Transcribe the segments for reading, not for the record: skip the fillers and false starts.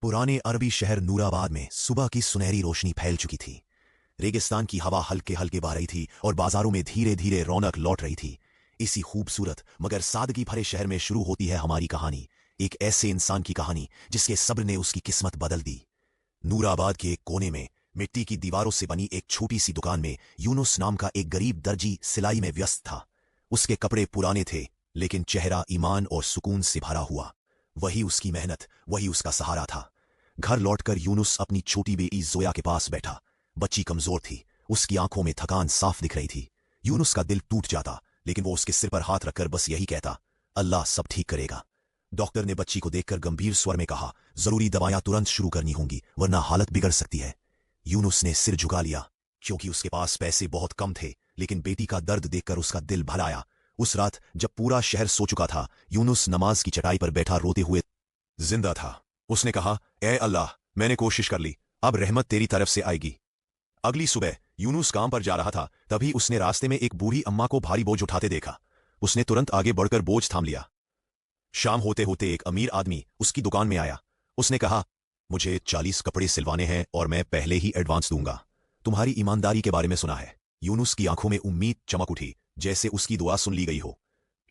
पुराने अरबी शहर नूराबाद में सुबह की सुनहरी रोशनी फैल चुकी थी। रेगिस्तान की हवा हल्के हल्के बह रही थी और बाजारों में धीरे धीरे रौनक लौट रही थी। इसी खूबसूरत मगर सादगी भरे शहर में शुरू होती है हमारी कहानी, एक ऐसे इंसान की कहानी जिसके सब्र ने उसकी किस्मत बदल दी। नूराबाद के एक कोने में मिट्टी की दीवारों से बनी एक छोटी सी दुकान में यूनुस नाम का एक गरीब दर्जी सिलाई में व्यस्त था। उसके कपड़े पुराने थे, लेकिन चेहरा ईमान और सुकून से भरा हुआ। वही उसकी मेहनत, वही उसका सहारा था। घर लौटकर यूनुस अपनी छोटी बेटी जोया के पास बैठा। बच्ची कमजोर थी, उसकी आंखों में थकान साफ दिख रही थी। यूनुस का दिल टूट जाता, लेकिन वो उसके सिर पर हाथ रखकर बस यही कहता, अल्लाह सब ठीक करेगा। डॉक्टर ने बच्ची को देखकर गंभीर स्वर में कहा, जरूरी दवाएं तुरंत शुरू करनी होंगी, वरना हालत बिगड़ सकती है। यूनुस ने सिर झुका लिया, क्योंकि उसके पास पैसे बहुत कम थे, लेकिन बेटी का दर्द देखकर उसका दिल भर आया। उस रात जब पूरा शहर सो चुका था, यूनुस नमाज की चटाई पर बैठा रोते हुए जिंदा था। उसने कहा, ए अल्लाह, मैंने कोशिश कर ली, अब रहमत तेरी तरफ से आएगी। अगली सुबह यूनुस काम पर जा रहा था, तभी उसने रास्ते में एक बूढ़ी अम्मा को भारी बोझ उठाते देखा। उसने तुरंत आगे बढ़कर बोझ थाम लिया। शाम होते होते एक अमीर आदमी उसकी दुकान में आया। उसने कहा, मुझे 40 कपड़े सिलवाने हैं और मैं पहले ही एडवांस दूंगा। तुम्हारी ईमानदारी के बारे में सुना है। यूनुस की आंखों में उम्मीद चमक उठी, जैसे उसकी दुआ सुन ली गई हो।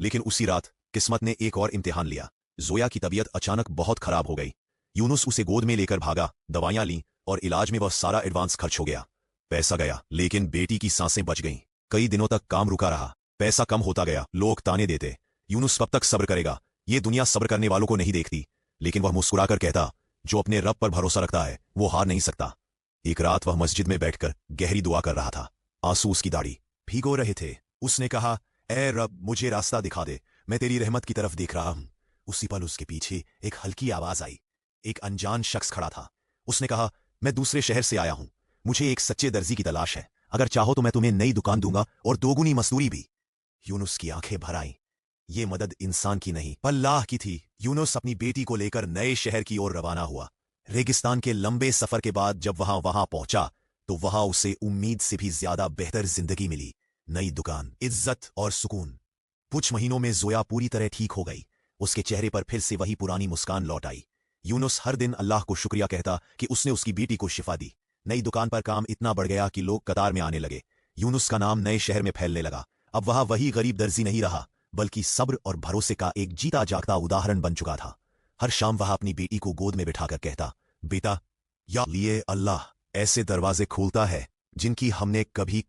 लेकिन उसी रात किस्मत ने एक और इम्तिहान लिया। जोया की तबीयत अचानक बहुत खराब हो गई। यूनुस उसे गोद में लेकर भागा, दवाइयां लीं और इलाज में वह सारा एडवांस खर्च हो गया। पैसा गया, लेकिन बेटी की सांसें बच गईं। कई दिनों तक काम रुका रहा, पैसा कम होता गया, लोग ताने देते। यूनुस कब तक सब्र करेगा? ये दुनिया सब्र करने वालों को नहीं देखती। लेकिन वह मुस्कुराकर कहता, जो अपने रब पर भरोसा रखता है वो हार नहीं सकता। एक रात वह मस्जिद में बैठकर गहरी दुआ कर रहा था। आंसू उसकी दाढ़ी भीगो रहे थे। उसने कहा, ए रब, मुझे रास्ता दिखा दे, मैं तेरी रहमत की तरफ देख रहा हूं। उसी पल उसके पीछे एक हल्की आवाज आई। एक अनजान शख्स खड़ा था। उसने कहा, मैं दूसरे शहर से आया हूं, मुझे एक सच्चे दर्जी की तलाश है। अगर चाहो तो मैं तुम्हें नई दुकान दूंगा और दोगुनी मजदूरी भी। यूनुस की आंखें भर आईं। ये मदद इंसान की नहीं, अल्लाह की थी। यूनुस अपनी बेटी को लेकर नए शहर की ओर रवाना हुआ। रेगिस्तान के लंबे सफर के बाद जब वहां पहुंचा, तो वहां उसे उम्मीद से भी ज्यादा बेहतर जिंदगी मिली। नई दुकान, इज्जत और सुकून। कुछ महीनों में जोया पूरी तरह ठीक हो गई। उसके चेहरे पर फिर से वही पुरानी मुस्कान लौट आई। यूनुस हर दिन अल्लाह को शुक्रिया कहता कि उसने उसकी बेटी को शिफा दी। नई दुकान पर काम इतना बढ़ गया कि लोग कतार में आने लगे। यूनुस का नाम नए शहर में फैलने लगा। अब वहां वही गरीब दर्जी नहीं रहा, बल्कि सब्र और भरोसे का एक जीता जागता उदाहरण बन चुका था। हर शाम वह अपनी बेटी को गोद में बिठाकर कहता, बेटा, या लिए अल्लाह ऐसे दरवाजे खोलता है जिनकी हमने कभी